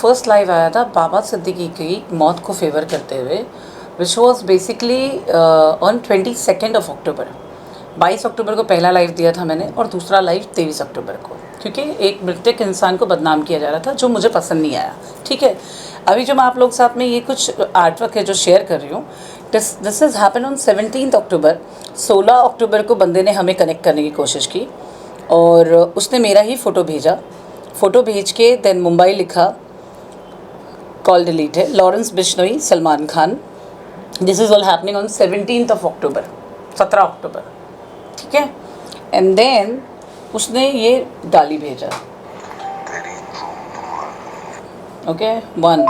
First live आया था बाबा सिद्दीकी की मौत को फेवर करते हुए, विच वॉज बेसिकली ऑन 22 अक्टूबर। 22 अक्टूबर को पहला लाइव दिया था मैंने और दूसरा लाइव 23 अक्टूबर को, क्योंकि एक मृतक इंसान को बदनाम किया जा रहा था जो मुझे पसंद नहीं आया। ठीक है, अभी जो मैं आप लोग साथ में ये कुछ आर्टवर्क है जो शेयर कर रही हूँ, दिस इज़ हैपन ऑन 17 अक्टूबर। 16 अक्टूबर को बंदे ने हमें कनेक्ट करने की कोशिश की और उसने मेरा ही फ़ोटो भेजा। फ़ोटो भेज के देन मुंबई लिखा, कॉल डिलीट है, Lawrence Bishnoi, Salman Khan. This is all happening on 17 अक्टूबर, 17 अक्टूबर। ठीक है, एंड देन उसने ये गाली भेजा। ओके, 1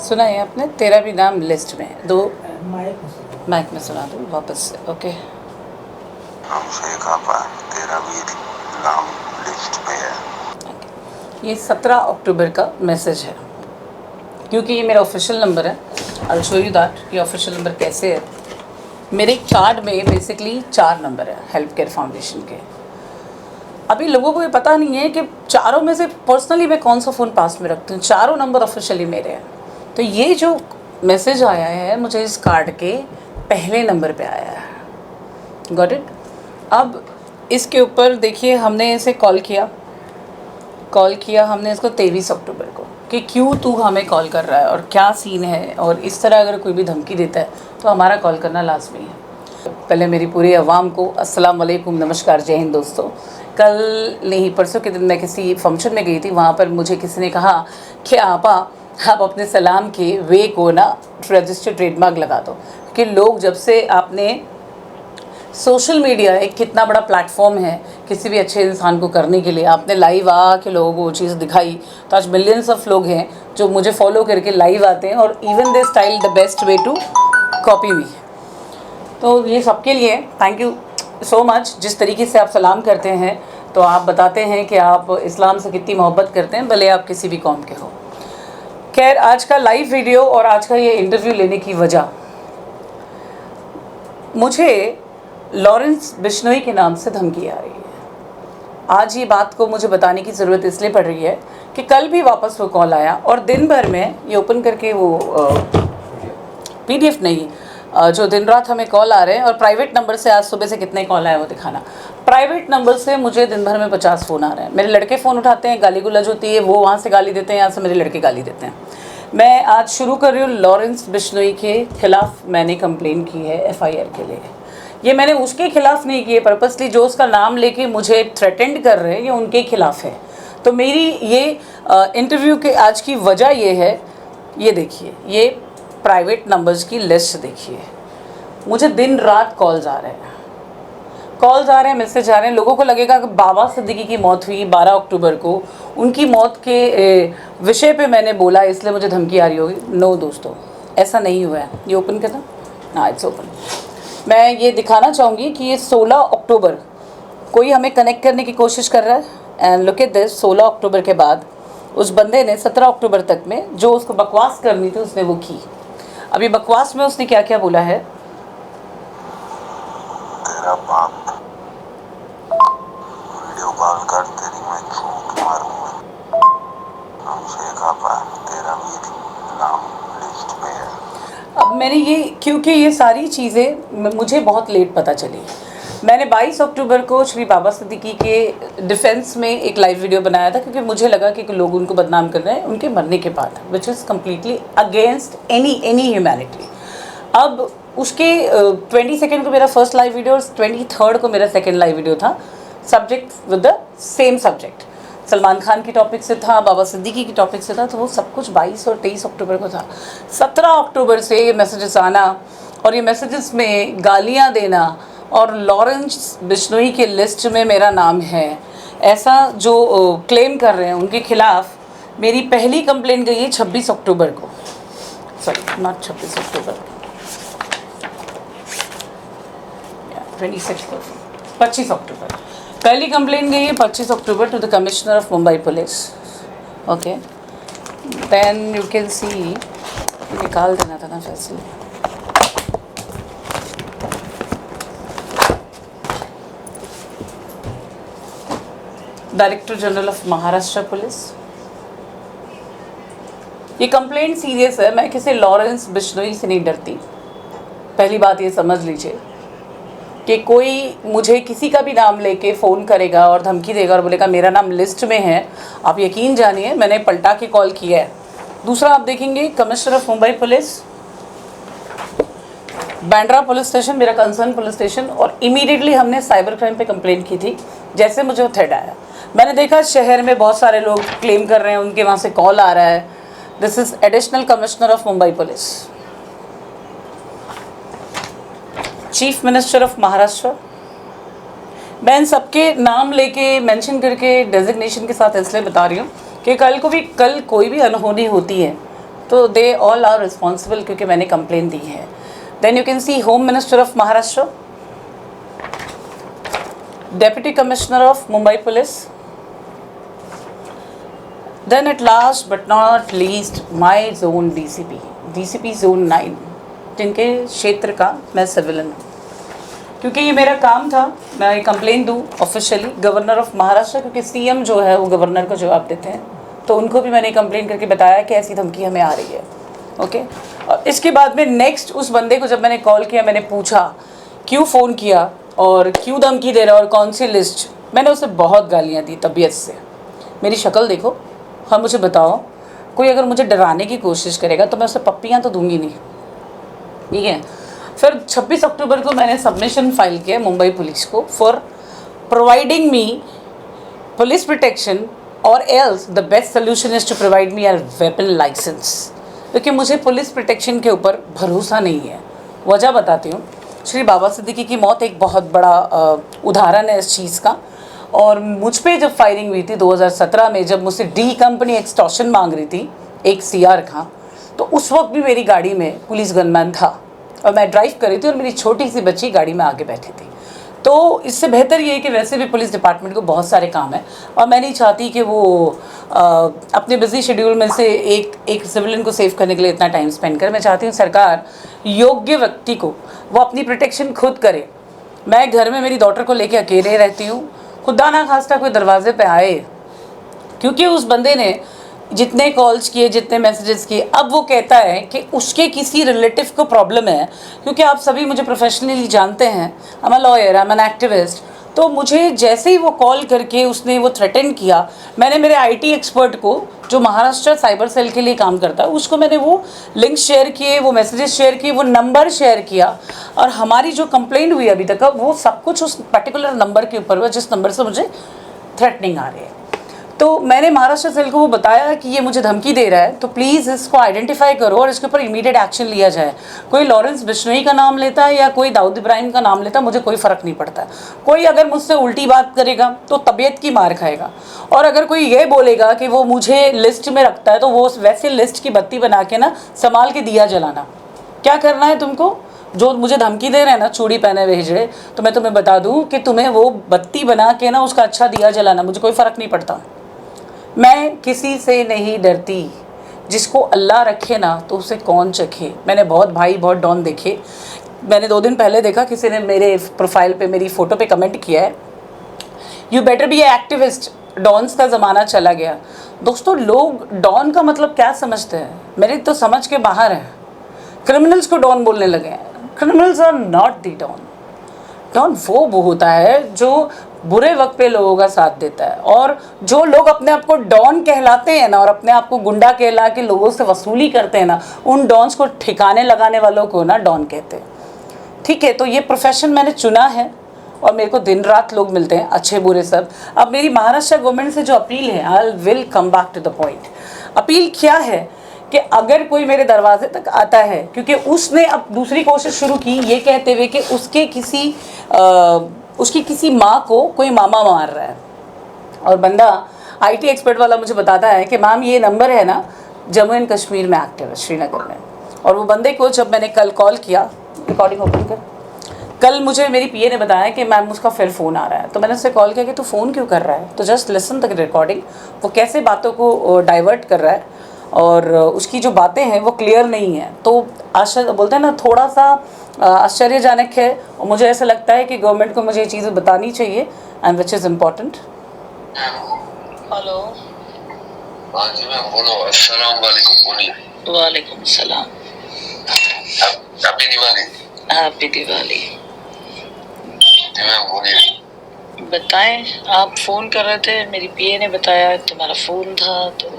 सुना है आपने, तेरा भी नाम लिस्ट में है। 2 माइक में सुना दूँ वापस से। ओके, तेरा भी नाम लिस्ट में है। ये 17 अक्टूबर का मैसेज है, क्योंकि ये मेरा ऑफिशियल नंबर है। I will show you that ये ऑफिशियल नंबर कैसे है। मेरे कार्ड में बेसिकली 4 नंबर है हेल्प केयर फाउंडेशन के। अभी लोगों को ये पता नहीं है कि चारों में से पर्सनली मैं कौन सा फ़ोन पास में रखती हूँ। चारों नंबर ऑफिशियली मेरे हैं। तो ये जो मैसेज आया है मुझे इस कार्ड के पहले नंबर पे आया है। Got it. अब इसके ऊपर देखिए, हमने इसे कॉल किया हमने इसको 23 अक्टूबर को कि क्यों तू हमें कॉल कर रहा है और क्या सीन है, और इस तरह अगर कोई भी धमकी देता है तो हमारा कॉल करना लाजमी है। पहले मेरी पूरी अवाम को अस्सलाम वालेकुम, नमस्कार, जय हिंद दोस्तों। कल नहीं परसों के दिन मैं किसी फंक्शन में गई थी, वहाँ पर मुझे किसी ने कहा कि आप अपने सलाम के वे को ना रजिस्टर्ड ट्रेडमार्क लगा दो, कि लोग जब से आपने सोशल मीडिया एक कितना बड़ा प्लेटफॉर्म है किसी भी अच्छे इंसान को करने के लिए, आपने लाइव आ के लोगों को वो चीज़ दिखाई, तो आज मिलियंस ऑफ लोग हैं जो मुझे फॉलो करके लाइव आते हैं और even they style the best way to copy me. तो ये सबके लिए थैंक यू सो मच। जिस तरीके से आप सलाम करते हैं तो आप बताते हैं कि आप इस्लाम से कितनी मोहब्बत करते हैं, भले आप किसी भी कौम के हो। खैर, आज का लाइव वीडियो और आज का ये इंटरव्यू लेने की वजह, मुझे लॉरेंस बिश्नोई के नाम से धमकी आ रही है। आज ये बात को मुझे बताने की ज़रूरत इसलिए पड़ रही है कि कल भी वापस वो कॉल आया और दिन भर में ये ओपन करके वो PDF नहीं, जो दिन रात हमें कॉल आ रहे हैं, और प्राइवेट नंबर से आज सुबह से कितने कॉल आए वो दिखाना। प्राइवेट नंबर से मुझे दिन भर में 50 फ़ोन आ रहे हैं। मेरे लड़के फ़ोन उठाते हैं, गाली गुलज होती है, वो वहाँ से गाली देते हैं, यहाँ से मेरे लड़के गाली देते हैं। मैं आज शुरू कर रही हूँ, लॉरेंस बिश्नोई के ख़िलाफ़ मैंने कंप्लेन की है FIR के लिए। ये मैंने उसके खिलाफ़ नहीं की है पर्पसली, जो उसका नाम लेके मुझे थ्रेटेंड कर रहे हैं ये उनके खिलाफ़ है। तो मेरी ये इंटरव्यू के आज की वजह ये है, ये देखिए, ये प्राइवेट नंबर्स की लिस्ट देखिए। मुझे दिन रात कॉल्स आ रहे हैं, मैसेज आ रहे हैं। लोगों को लगेगा कि बाबा सिद्दीकी की मौत हुई 12 अक्टूबर को, उनकी मौत के विषय पे मैंने बोला इसलिए मुझे धमकी आ रही होगी। नो दोस्तों, ऐसा नहीं हुआ है। ये ओपन करना, हाँ इट्स ओपन। मैं ये दिखाना चाहूँगी कि ये 16 अक्टूबर कोई हमें कनेक्ट करने की कोशिश कर रहा है, एंड लुक एट दिस। 16 अक्टूबर के बाद उस बंदे ने 17 अक्टूबर तक में जो उसको बकवास करनी थी उसने वो की। अभी बकवास में उसने क्या क्या बोला है, तेरा बाप वीडियो कॉल कर तेरी मैं झूठ मारूंगा, हमसे कहा तेरा भी नाम लिस्ट में है। अब मैंने ये, क्योंकि ये सारी चीज़ें मुझे बहुत लेट पता चली। मैंने 22 अक्टूबर को श्री बाबा सिद्दीकी के डिफेंस में एक लाइव वीडियो बनाया था, क्योंकि मुझे लगा कि लोग उनको बदनाम कर रहे हैं उनके मरने के बाद, which is completely against any humanity. अब उसके 22 को मेरा फर्स्ट लाइव वीडियो और 23 को मेरा सेकेंड लाइव वीडियो था, subject with the same subject. Salman Khan की टॉपिक से था, बाबा सिद्दीकी की टॉपिक से था, तो वो सब कुछ 22 और 23 अक्टूबर को था। 17 अक्टूबर से ये मैसेजेस आना और ये मैसेजेस में गालियाँ देना और लॉरेंस बिश्नोई के लिस्ट में मेरा नाम है, ऐसा जो क्लेम कर रहे हैं उनके खिलाफ़ मेरी पहली कंप्लेंट गई है 26 अक्टूबर को। सॉरी, नॉट 26 अक्टूबर, 25 अक्टूबर पहली कंप्लेंट गई है 25 October to the commissioner of Mumbai police. Okay, then you can see निकाल देना था ना फैसले। Director general of Maharashtra police, ये कंप्लेंट सीरियस है, मैं किसी लॉरेंस बिश्नोई से नहीं डरती। पहली बात ये समझ लीजिए कि कोई मुझे किसी का भी नाम लेके फ़ोन करेगा और धमकी देगा और बोलेगा मेरा नाम लिस्ट में है, आप यकीन जानिए मैंने पलटा के कॉल किया है। दूसरा आप देखेंगे commissioner of Mumbai police, Bandra police station मेरा कंसर्न पुलिस स्टेशन, और इमीडिएटली हमने साइबर क्राइम पे कंप्लेंट की थी जैसे मुझे वो थ्रेट आया। मैंने देखा शहर में बहुत सारे लोग क्लेम कर रहे हैं, उनके वहाँ से कॉल आ रहा है। This is additional commissioner of Mumbai police, chief minister of Maharashtra. मैं इन सबके नाम लेके मेंशन करके डेजिग्नेशन के साथ इसलिए बता रही हूँ कि कल कोई भी अनहोनी होती है तो दे ऑल आर रिस्पॉन्सिबल, क्योंकि मैंने कंप्लेन दी है। Then you can see home minister of Maharashtra, deputy commissioner of Mumbai police, then at last but not least my zone DCP zone 9, जिनके क्षेत्र का मैं सिविलियन हूँ। क्योंकि ये मेरा काम था मैं कंप्लेन दूँ ऑफिशियली गवर्नर ऑफ महाराष्ट्र, क्योंकि सीएम जो है वो गवर्नर को जवाब देते हैं, तो उनको भी मैंने कंप्लेन करके बताया कि ऐसी धमकी हमें आ रही है। ओके, और इसके बाद में नेक्स्ट उस बंदे को जब मैंने कॉल किया, मैंने पूछा क्यों फ़ोन किया और क्यों धमकी दे रहा है और कौन सी लिस्ट। मैंने उसे बहुत गालियाँ दी तबीयत से, मेरी शक्ल देखो, हाँ मुझे बताओ, कोई अगर मुझे डराने की कोशिश करेगा तो मैं उसे पप्पियाँ तो दूंगी नहीं, ठीक है। फिर 26 अक्टूबर को मैंने सबमिशन फाइल किया मुंबई पुलिस को for providing me police protection, और else the best solution is to provide me a weapon licence, क्योंकि मुझे पुलिस प्रोटेक्शन के ऊपर भरोसा नहीं है। वजह बताती हूँ, श्री बाबा सिद्दीकी की मौत एक बहुत बड़ा उदाहरण है इस चीज़ का। और मुझ पे जब फायरिंग हुई थी 2017 में, जब मुझसे डी कंपनी एक्सटॉर्शन मांग रही थी एक सीआर का, तो उस वक्त भी मेरी गाड़ी में पुलिस गनमैन था और मैं ड्राइव कर रही थी और मेरी छोटी सी बच्ची गाड़ी में आगे बैठी थी। तो इससे बेहतर ये है कि वैसे भी पुलिस डिपार्टमेंट को बहुत सारे काम है और मैं नहीं चाहती कि वो अपने बिजी शेड्यूल में से एक सिविलियन को सेव करने के लिए इतना टाइम स्पेंड करे। मैं चाहती हूँ सरकार योग्य व्यक्ति को वो अपनी प्रोटेक्शन खुद करे। मैं घर में मेरी डॉटर को लेके अकेले रहती हूँ, खुदा ना खास्ता कोई दरवाजे पे आए, क्योंकि उस बंदे ने जितने कॉल्स किए, जितने मैसेजेस किए, अब वो कहता है कि उसके किसी रिलेटिव को प्रॉब्लम है। क्योंकि आप सभी मुझे प्रोफेशनली जानते हैं, I am a lawyer, I am an activist. तो मुझे जैसे ही वो कॉल करके उसने वो थ्रेटन किया, मैंने मेरे आईटी एक्सपर्ट को जो महाराष्ट्र साइबर सेल के लिए काम करता है उसको मैंने वो लिंक शेयर किए, वो मैसेजेस शेयर किए, वो नंबर शेयर किया, और हमारी जो कंप्लेंट हुई अभी तक वो सब कुछ उस पर्टिकुलर नंबर के ऊपर हुआ जिस नंबर से मुझे थ्रेटनिंग आ रही है। तो मैंने महाराष्ट्र सेल को वो बताया कि ये मुझे धमकी दे रहा है, तो प्लीज़ इसको आइडेंटिफाई करो और इसके ऊपर इमीडिएट एक्शन लिया जाए। कोई लॉरेंस बिश्नोई का नाम लेता है या कोई दाऊद इब्राहिम का नाम लेता है, मुझे कोई फ़र्क नहीं पड़ता। कोई अगर मुझसे उल्टी बात करेगा तो तबीयत की मार खाएगा, और अगर कोई ये बोलेगा कि वो मुझे लिस्ट में रखता है तो वो वैसे लिस्ट की बत्ती बना के ना संभाल के दिया जलाना। क्या करना है तुमको? जो मुझे धमकी दे रहे हैं ना चूड़ी पहने हुए हिजड़े, तो मैं तुम्हें बता दूँ कि तुम्हें वो बत्ती बना के ना उसका अच्छा दिया जलाना, मुझे कोई फ़र्क नहीं पड़ता। मैं किसी से नहीं डरती, जिसको अल्लाह रखे ना तो उसे कौन चखे। मैंने बहुत भाई बहुत डॉन देखे। मैंने 2 दिन पहले देखा किसी ने मेरे प्रोफाइल पे मेरी फ़ोटो पे कमेंट किया है, you better be a activist, dons का ज़माना चला गया। दोस्तों, लोग डॉन का मतलब क्या समझते हैं, मेरी तो समझ के बाहर है। क्रिमिनल्स को डॉन बोलने लगे हैं। Criminals are not the don. Don वो होता है जो बुरे वक्त पे लोगों का साथ देता है, और जो लोग अपने आप को डॉन कहलाते हैं ना और अपने आप को गुंडा कहला के लोगों से वसूली करते हैं ना, उन डॉन्स को ठिकाने लगाने वालों को ना डॉन कहते हैं। ठीक है, तो ये प्रोफेशन मैंने चुना है और मेरे को दिन रात लोग मिलते हैं, अच्छे बुरे सब। अब मेरी महाराष्ट्र गवर्नमेंट से जो अपील है, I will come back to the point. Appeal क्या है कि अगर कोई मेरे दरवाजे तक आता है, क्योंकि उसने अब दूसरी कोशिश शुरू की ये कहते हुए कि उसकी किसी माँ को कोई मामा मार रहा है, और बंदा आईटी एक्सपर्ट वाला मुझे बताता है कि मैम ये नंबर है ना जम्मू एंड कश्मीर में एक्टिव है, श्रीनगर में। और वो बंदे को जब मैंने कल कॉल किया, रिकॉर्डिंग ओपन कर, कल मुझे मेरी पीए ने बताया कि मैम उसका फिर फ़ोन आ रहा है। तो मैंने उससे कॉल किया कि तू फ़ोन क्यों कर रहा है, तो जस्ट लिसन द रिकॉर्डिंग, वो कैसे बातों को डाइवर्ट कर रहा है और उसकी जो बातें हैं वो क्लियर नहीं है। तो आश्चर्य बोलते हैं ना, थोड़ा सा आश्चर्यजनक है। और मुझे ऐसा लगता है कि गवर्नमेंट को मुझे ये चीज़ें बतानी चाहिए, and which is important. Hello. हाँ जी मैम, बोलो। अस्सलाम वालेकुम, बोलिए। वालेकुम सलाम। हैप्पी दिवाली। हैप्पी दिवाली। जी मैम, बोलिए। बताएं, आप फ़ोन कर रहे थे, मेरी पीए ने बताया तुम्हारा फ़ोन था तो।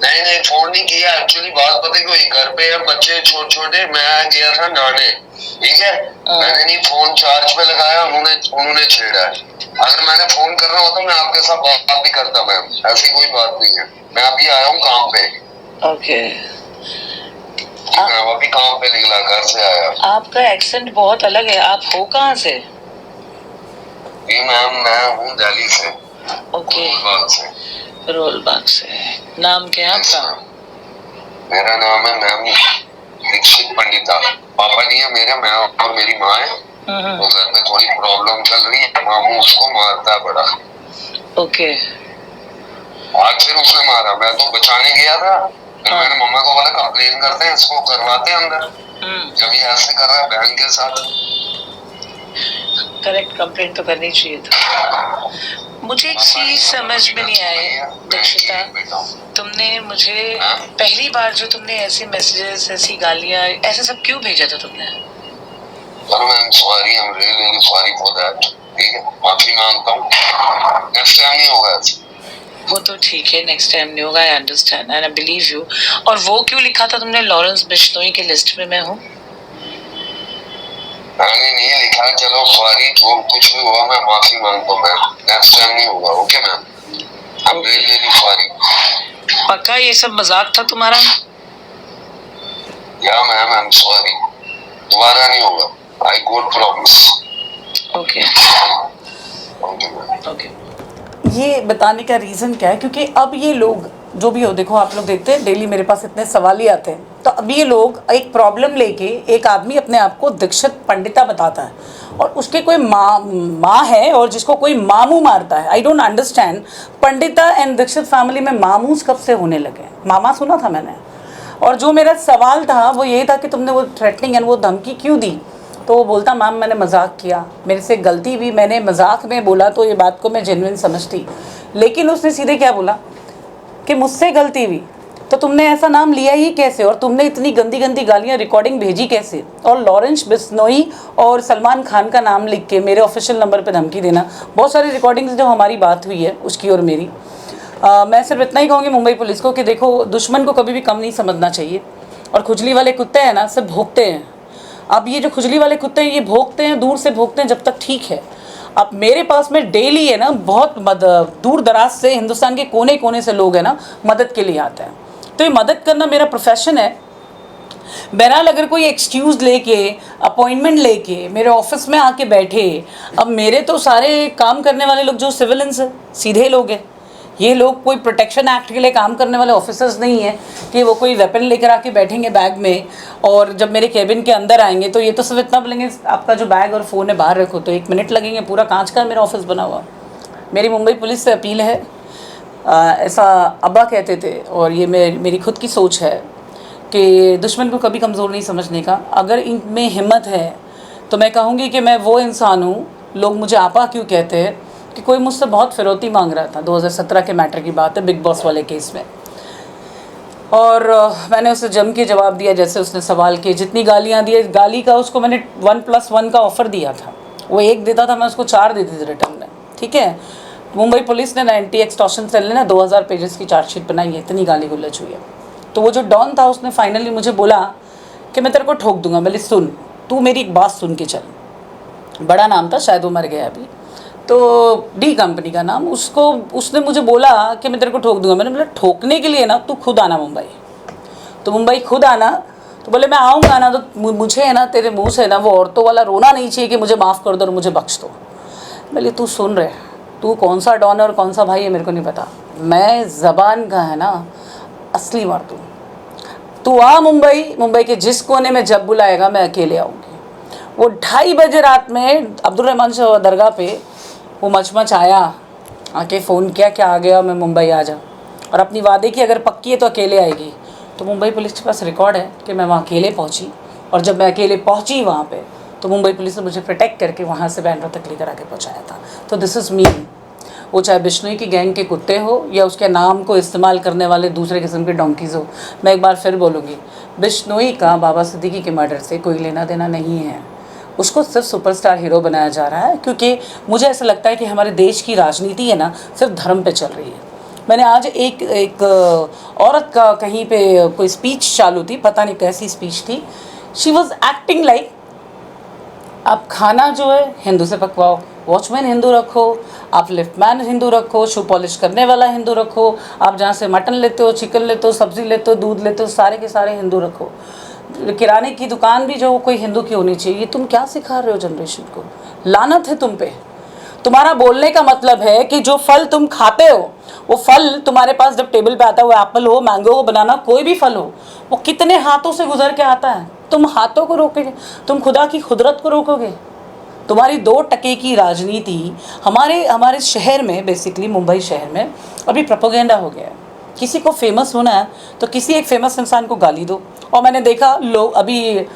नहीं, फोन नहीं किया। एक्चुअली बात पता है कोई, घर पे है बच्चे छोटे छोटे, मैं गया था नहाने, ठीक है। मैंने नहीं फोन चार्ज पे लगाया, उन्होंने छेड़ा। अगर मैंने फोन करना होता मैं आपके साथ बात भी करता मैम, ऐसी कोई बात नहीं है। मैं अभी आया हूँ काम पे। ओके। मैं अभी काम पे निकला, घर से आया। आपका एक्सेंट बहुत अलग है, आप हो कहाँ से? जी मैम, मैं हूँ दिल्ली से। ओके। रोलबाग से। रोलबाग से। नाम क्या है आपका? मेरा नाम है मैम दीक्षित पंडिता। पापा नहीं है मेरे, मैं और मेरी माँ है। तो घर में थोड़ी प्रॉब्लम चल रही है, मामू उसको मारता है बड़ा। ओके। आज फिर उसने मारा, मैं तो बचाने गया था। फिर मैंने मम्मा को बोला कंप्लेन करते हैं, इसको करवाते हैं अंदर। जब ये ऐसे कर रहा है बहन के साथ। करेक्ट, कंप्लेंट तो करनी चाहिए था। मुझे एक चीज समझ में नहीं आई दीक्षिता, तुमने मुझे पहली बार जो तुमने ऐसे मैसेजेस, ऐसी गालियां, ऐसे सब क्यों भेजा था तुमने? I'm sorry, I'm really sorry for that. ठीक है, माफी मांगता हूँ। नेक्स्ट टाइम नहीं होगा। वो तो ठीक है, नेक्स्ट टाइम नहीं होगा, I understand and I believe you. और वो क्यों लिखा था तुमने लॉरेंस बिश्नोई के लिस्ट में मैं हूँ? मैंने नहीं लिखा, चलो सॉरी, जो कुछ भी हुआ मैं माफी मांगता हूँ मैम। नेक्स्ट टाइम नहीं होगा, okay ma'am. I am really sorry. पक्का ये सब मजाक था तुम्हारा? या मैम, आई एम सॉरी, दोबारा नहीं होगा। I got promise. Okay okay. Okay. ये बताने का रीज़न क्या है, क्योंकि अब ये लोग जो भी हो, देखो आप लोग देखते हैं डेली मेरे पास इतने सवाल ही आते हैं। तो अब ये लोग एक प्रॉब्लम लेके, एक आदमी अपने आप को दीक्षित पंडिता बताता है और उसके कोई माँ है और जिसको कोई मामू मारता है। I don't understand. Pandita and Dixit family में मामूस कब से होने लगे? मामा सुना था मैंने। और जो मेरा सवाल था वो ये था कि तुमने वो थ्रेटनिंग एंड वो धमकी क्यों दी? तो वो बोलता, मैम मैंने मजाक किया, मेरे से गलती हुई, मैंने मजाक में बोला, तो ये बात को मैं जेन्युइन समझती। लेकिन उसने सीधे क्या बोला कि मुझसे गलती हुई, तो तुमने ऐसा नाम लिया ही कैसे? और तुमने इतनी गंदी गंदी गालियाँ रिकॉर्डिंग भेजी कैसे? और लॉरेंस बिश्नोई और सलमान खान का नाम लिख के मेरे ऑफिशियल नंबर पे धमकी देना। बहुत सारी रिकॉर्डिंग्स जो हमारी बात हुई है उसकी और मेरी। मैं सिर्फ इतना ही कहूँगी मुंबई पुलिस को कि देखो, दुश्मन को कभी भी कम नहीं समझना चाहिए। और खुजली वाले कुत्ते हैं ना, सब भोंकते हैं। अब ये जो खुजली वाले कुत्ते हैं ये भोंकते हैं, दूर से भोंकते हैं जब तक ठीक है। अब मेरे पास में डेली है ना, बहुत दूर दराज से हिंदुस्तान के कोने कोने से लोग हैं ना, मदद के लिए आते हैं। तो ये मदद करना मेरा प्रोफेशन है। बहरहाल अगर कोई एक्सक्यूज़ लेके, अपॉइंटमेंट लेके मेरे ऑफिस में आके बैठे, अब मेरे तो सारे काम करने वाले लोग जो सिविलियंस हैं, सीधे लोग हैं। ये लोग कोई प्रोटेक्शन एक्ट के लिए काम करने वाले ऑफिसर्स नहीं हैं कि वो कोई वेपन लेकर आके बैठेंगे बैग में, और जब मेरे केबिन के अंदर आएंगे तो ये तो सिर्फ इतना बोलेंगे आपका जो बैग और फ़ोन है बाहर रखो, तो 1 मिनट लगेंगे। पूरा कांच का मेरा ऑफिस बना हुआ। मेरी मुंबई पुलिस से अपील है, ऐसा अब्बा कहते थे और ये मेरी खुद की सोच है कि दुश्मन को कभी कमज़ोर नहीं समझने का। अगर इनमें हिम्मत है तो मैं कहूँगी कि मैं वो इंसान हूँ। लोग मुझे आपा क्यों कहते हैं कि कोई मुझसे बहुत फिरौती मांग रहा था, 2017 के मैटर की बात है, बिग बॉस वाले केस में। और मैंने उसे जम के जवाब दिया जैसे उसने सवाल किए। जितनी गालियाँ दी, गाली का उसको मैंने 1+1 का ऑफ़र दिया था। वो 1 देता था, मैं उसको 4 देती थी रिटर्न में, ठीक है। मुंबई पुलिस ने 90 एक्सटॉर्शन सेल ने ना 2000 पेजेस की चार्जशीट बनाई है, इतनी गाली गुलच हुई है। तो वो जो डॉन था उसने फाइनली मुझे बोला कि मैं तेरे को ठोक दूंगा। बोले सुन, तू मेरी एक बात सुन के चल। बड़ा नाम था, शायद वो मर गया अभी, तो डी कंपनी का नाम। उसने मुझे बोला कि मैं तेरे को ठोक दूंगा। मैंने बोला ठोकने के लिए ना तू खुद आना मुंबई। तो मुंबई खुद आना। तो बोले मैं आऊँगा ना, तो मुझे है ना तेरे मुंह से ना वो औरतों वाला रोना नहीं चाहिए कि मुझे माफ़ कर दो और मुझे बख्श दो। बोले तू सुन रहे, तू कौन सा डॉन है और कौन सा भाई है मेरे को नहीं पता, मैं ज़बान का है ना असली मर्द हूँ। तू आ मुंबई के जिस कोने में जब बुलाएगा मैं अकेले आऊँगी। वो 2:30 बजे रात में अब्दुल रहमान शाह दरगाह पे वो मचमच आया, आके फ़ोन किया कि आ गया मैं मुंबई आ जा। और अपनी वादे की अगर पक्की है तो अकेले आएगी। तो मुंबई पुलिस के पास रिकॉर्ड है कि मैं वहाँ अकेले पहुँची, और जब मैं अकेले पहुँची वहाँ पे तो मुंबई पुलिस ने मुझे प्रोटेक्ट करके वहाँ से बैंड्रा तक लेकर आके पहुँचाया था। तो दिस इज़ मी। वो चाहे बिश्नोई की गैंग के कुत्ते हो या उसके नाम को इस्तेमाल करने वाले दूसरे किस्म के डोंकीज़ हो, मैं एक बार फिर बोलूँगी, बिश्नोई का बाबा सिद्दीकी के मर्डर से कोई लेना देना नहीं है। उसको सिर्फ सुपरस्टार हीरो बनाया जा रहा है, क्योंकि मुझे ऐसा लगता है कि हमारे देश की राजनीति है ना सिर्फ धर्म पे चल रही है। मैंने आज एक औरत का कहीं पे कोई स्पीच चालू थी, पता नहीं कैसी स्पीच थी। शी वॉज एक्टिंग लाइक आप खाना जो है हिंदू से पकवाओ, वॉचमैन हिंदू रखो, आप लिफ्टमैन हिंदू रखो, शू पॉलिश करने वाला हिंदू रखो, आप जहाँ से मटन लेते हो, चिकन लेते हो, सब्ज़ी लेते हो, दूध लेते हो, सारे के सारे हिंदू रखो। किराने की दुकान भी जो कोई हिंदू की होनी चाहिए। तुम क्या सिखा रहे हो जनरेशन को? लानत है तुम पे। तुम्हारा बोलने का मतलब है कि जो फल तुम खाते हो वो फल तुम्हारे पास जब टेबल पे आता है, वो एप्पल हो, मैंगो हो, बनाना, कोई भी फल हो, वो कितने हाथों से गुजर के आता है। तुम हाथों को रोकोगे? तुम खुदा की कुदरत को रोकोगे? तुम्हारी 2 टके की राजनीति हमारे शहर में, बेसिकली मुंबई शहर में अभी प्रोपेगेंडा हो गया है। किसी को फेमस होना है तो किसी एक फेमस इंसान को गाली दो। और मैंने देखा लोग अभी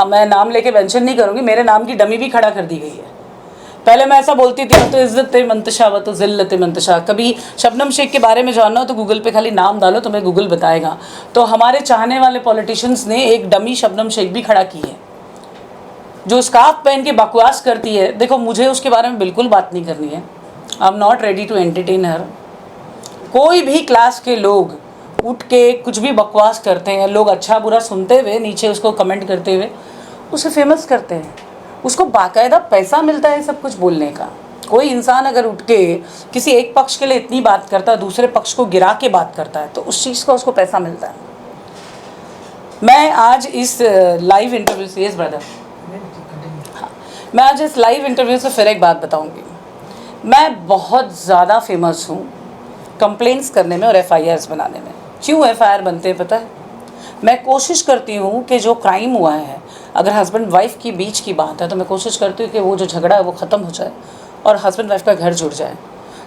मैं नाम लेके मेंशन नहीं करूँगी, मेरे नाम की डमी भी खड़ा कर दी गई है। पहले मैं ऐसा बोलती थी तो इज़्ज़त मंतशा व तो ज़िल्लत मंतशा। कभी शबनम शेख के बारे में जानना हो तो गूगल पे खाली नाम डालो, तुम्हें गूगल बताएगा। तो हमारे चाहने वाले पॉलिटिशियंस ने एक डमी शबनम शेख भी खड़ा की है, जो स्कार्फ पहन के बकवास करती है। देखो, मुझे उसके बारे में बिल्कुल बात नहीं करनी है। I am not ready to entertain her. कोई भी क्लास के लोग उठ के कुछ भी बकवास करते हैं, लोग अच्छा बुरा सुनते हुए नीचे उसको कमेंट करते हुए उसे फेमस करते हैं। उसको बाकायदा पैसा मिलता है सब कुछ बोलने का। कोई इंसान अगर उठ के किसी एक पक्ष के लिए इतनी बात करता है, दूसरे पक्ष को गिरा के बात करता है, तो उस चीज़ का उसको पैसा मिलता है। मैं आज इस लाइव इंटरव्यू से, यस ब्रदर, हाँ, मैं आज इस लाइव इंटरव्यू से फिर एक बात बताऊंगी। मैं बहुत ज़्यादा फेमस हूँ कंप्लेंट्स करने में और FIRs बनाने में। क्यों FIR बनते हैं पता है? मैं कोशिश करती हूँ कि जो क्राइम हुआ है, अगर हस्बैंड वाइफ की बीच की बात है, तो मैं कोशिश करती हूँ कि वो जो झगड़ा है वो ख़त्म हो जाए और हस्बैंड वाइफ का घर जुड़ जाए।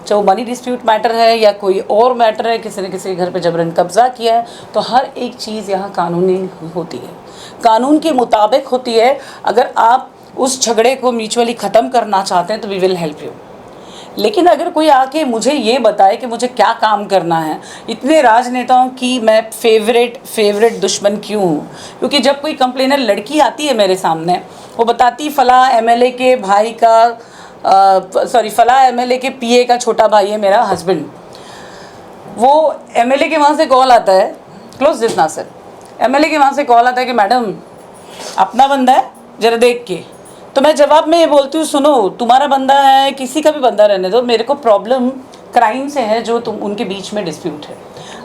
चाहे वो मनी डिस्प्यूट मैटर है या कोई और मैटर है, किसी ने किसी के घर पे जबरन कब्जा किया है, तो हर एक चीज़ यहाँ कानूनी होती है, कानून के मुताबिक होती है। अगर आप उस झगड़े को म्यूचुअली ख़त्म करना चाहते हैं तो वी विल हेल्प यू। लेकिन अगर कोई आके मुझे ये बताए कि मुझे क्या काम करना है, इतने राजनेताओं की मैं फेवरेट दुश्मन क्यों हूँ? क्योंकि जब कोई कंप्लेनर लड़की आती है मेरे सामने, वो बताती फला MLA के भाई का फला MLA के PA का छोटा भाई है मेरा हस्बैंड। वो MLA के वहाँ से कॉल आता है, क्लोज दिस ना सर, MLA के वहाँ से कॉल आता है कि मैडम अपना बंदा है जरा देख के। तो मैं जवाब में ये बोलती हूँ, सुनो, तुम्हारा बंदा है, किसी का भी बंदा रहने दो, मेरे को प्रॉब्लम क्राइम से है जो तुम उनके बीच में डिस्प्यूट है।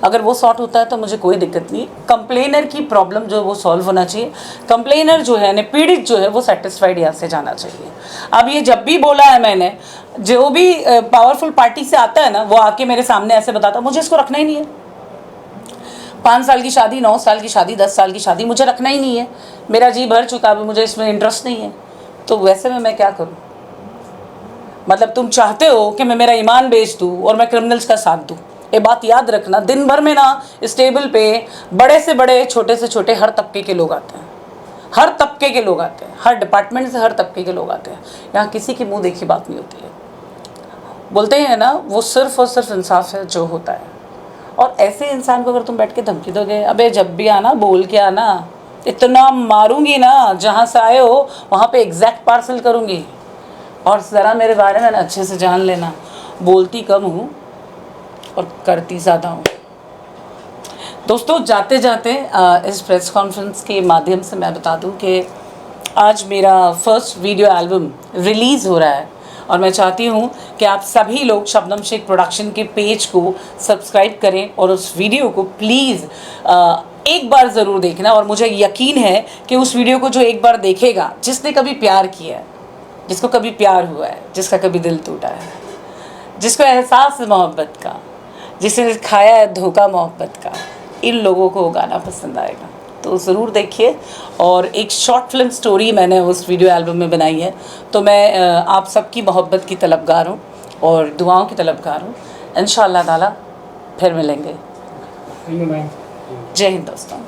अगर वो सॉर्ट होता है तो मुझे कोई दिक्कत नहीं। कंप्लेनर की प्रॉब्लम जो वो सॉल्व होना चाहिए, कंप्लेनर जो है यानी पीड़ित जो है वो सेटिस्फाइड यहाँ से जाना चाहिए। अब ये जब भी बोला है मैंने, जो भी पावरफुल पार्टी से आता है ना, वो आके मेरे सामने ऐसे बताता मुझे इसको रखना ही नहीं है। 5 साल की शादी, 9 साल की शादी, 10 साल की शादी, मुझे रखना ही नहीं है। मेरा जी भर चुका है, मुझे इसमें इंटरेस्ट नहीं है। तो वैसे में मैं क्या करूं? मतलब तुम चाहते हो कि मैं मेरा ईमान बेच दूं और मैं क्रिमिनल्स का साथ दूं? ये बात याद रखना। दिन भर में ना इस टेबल पे बड़े से बड़े, छोटे से छोटे, हर तबके के लोग आते हैं, हर तबके के लोग आते हैं, हर डिपार्टमेंट से हर तबके के लोग आते हैं। यहाँ किसी की मुंह देखी बात नहीं होती है। बोलते हैं ना, वो सिर्फ और सिर्फ इंसाफ है जो होता है। और ऐसे इंसान को अगर तुम बैठ के धमकी दोगे, अबे जब भी आना बोल के आना, इतना मारूंगी ना, जहाँ से आए हो वहाँ पे एग्जैक्ट पार्सल करूँगी। और ज़रा मेरे बारे में ना अच्छे से जान लेना, बोलती कम हूँ और करती ज़्यादा हूँ। दोस्तों, जाते जाते इस प्रेस कॉन्फ्रेंस के माध्यम से मैं बता दूँ कि आज मेरा फर्स्ट वीडियो एल्बम रिलीज़ हो रहा है और मैं चाहती हूँ कि आप सभी लोग शबनम शेख प्रोडक्शन के पेज को सब्सक्राइब करें और उस वीडियो को प्लीज़ एक बार ज़रूर देखना। और मुझे यकीन है कि उस वीडियो को जो एक बार देखेगा, जिसने कभी प्यार किया है, जिसको कभी प्यार हुआ है, जिसका कभी दिल टूटा है, जिसको एहसास है मोहब्बत का, जिसने खाया है धोखा मोहब्बत का, इन लोगों को वो गाना पसंद आएगा। तो ज़रूर देखिए। और एक शॉर्ट फिल्म स्टोरी मैंने उस वीडियो एल्बम में बनाई है। तो मैं आप सबकी मोहब्बत की तलबगार हूँ और दुआओं की तलबगार हूँ। इंशाअल्लाह ताला फिर मिलेंगे। Thank you ma'am. जय हिंद दोस्तों।